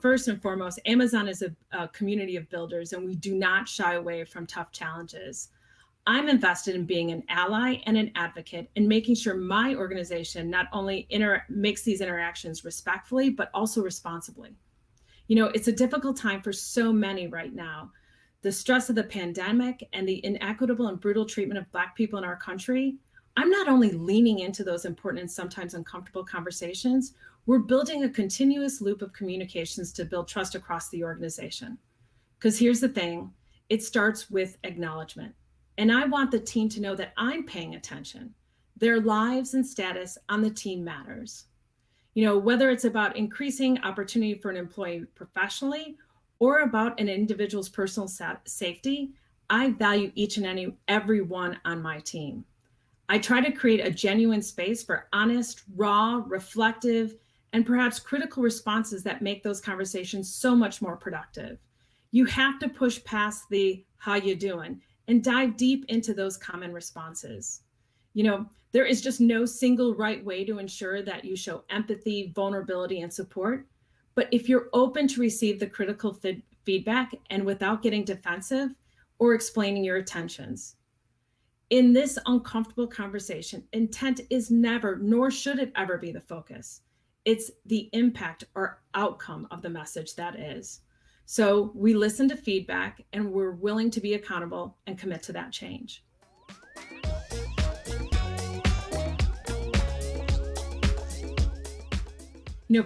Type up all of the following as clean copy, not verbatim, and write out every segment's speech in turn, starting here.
First and foremost, Amazon is a community of builders, and we do not shy away from tough challenges. I'm invested in being an ally and an advocate and making sure my organization not only makes these interactions respectfully, but also responsibly. It's a difficult time for so many right now. The stress of the pandemic and the inequitable and brutal treatment of Black people in our country. I'm not only leaning into those important and sometimes uncomfortable conversations, we're building a continuous loop of communications to build trust across the organization. Because here's the thing, it starts with acknowledgement. And I want the team to know that I'm paying attention. Their lives and status on the team matters. Whether it's about increasing opportunity for an employee professionally or about an individual's personal safety, I value each and every one on my team. I try to create a genuine space for honest, raw, reflective, and perhaps critical responses that make those conversations so much more productive. You have to push past the "how you doing" and dive deep into those common responses. There is just no single right way to ensure that you show empathy, vulnerability, and support. But if you're open to receive the critical feedback and without getting defensive or explaining your intentions. In this uncomfortable conversation, intent is never, nor should it ever be the focus. It's the impact or outcome of the message that is. So we listen to feedback and we're willing to be accountable and commit to that change.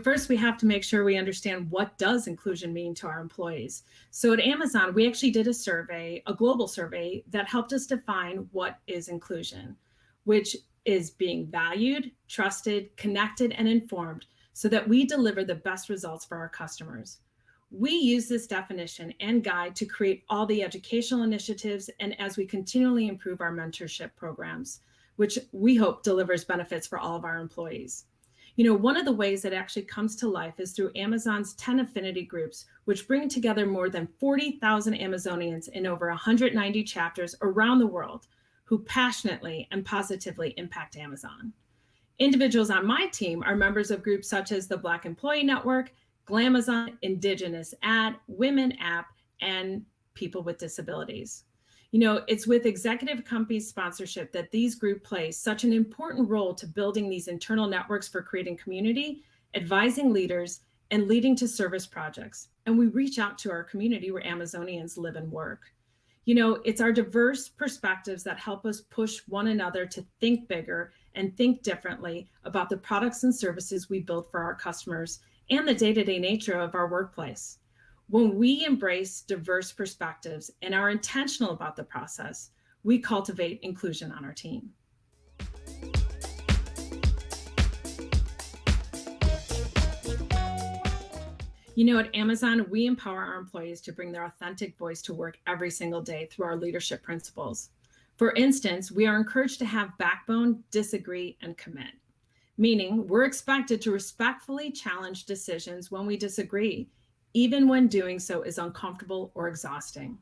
First we have to make sure we understand what does inclusion mean to our employees. So at Amazon, we actually did a global survey that helped us define what is inclusion, which is being valued, trusted, connected, and informed so that we deliver the best results for our customers. We use this definition and guide to create all the educational initiatives and as we continually improve our mentorship programs, which we hope delivers benefits for all of our employees. One of the ways that actually comes to life is through Amazon's 10 affinity groups, which bring together more than 40,000 Amazonians in over 190 chapters around the world who passionately and positively impact Amazon. Individuals on my team are members of groups such as the Black Employee Network, Glamazon, Indigenous Ad, Women App, and People with Disabilities. It's with executive company sponsorship that these groups play such an important role to building these internal networks for creating community, advising leaders, and leading to service projects. And we reach out to our community where Amazonians live and work. It's our diverse perspectives that help us push one another to think bigger and think differently about the products and services we build for our customers and the day-to-day nature of our workplace. When we embrace diverse perspectives and are intentional about the process, we cultivate inclusion on our team. At Amazon, we empower our employees to bring their authentic voice to work every single day through our leadership principles. For instance, we are encouraged to have backbone, disagree, and commit. Meaning, we're expected to respectfully challenge decisions when we disagree, even when doing so is uncomfortable or exhausting.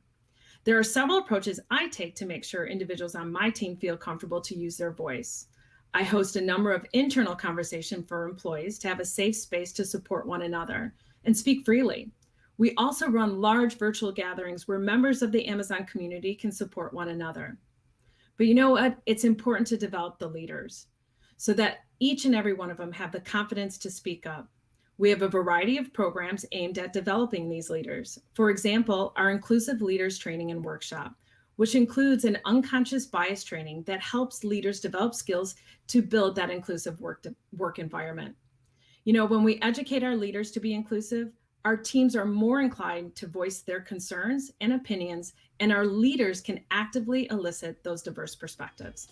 There are several approaches I take to make sure individuals on my team feel comfortable to use their voice. I host a number of internal conversations for employees to have a safe space to support one another and speak freely. We also run large virtual gatherings where members of the Amazon community can support one another. But you know what? It's important to develop the leaders so that each and every one of them have the confidence to speak up. We have a variety of programs aimed at developing these leaders. For example, our Inclusive Leaders Training and Workshop, which includes an unconscious bias training that helps leaders develop skills to build that inclusive work environment. When we educate our leaders to be inclusive, our teams are more inclined to voice their concerns and opinions, and our leaders can actively elicit those diverse perspectives.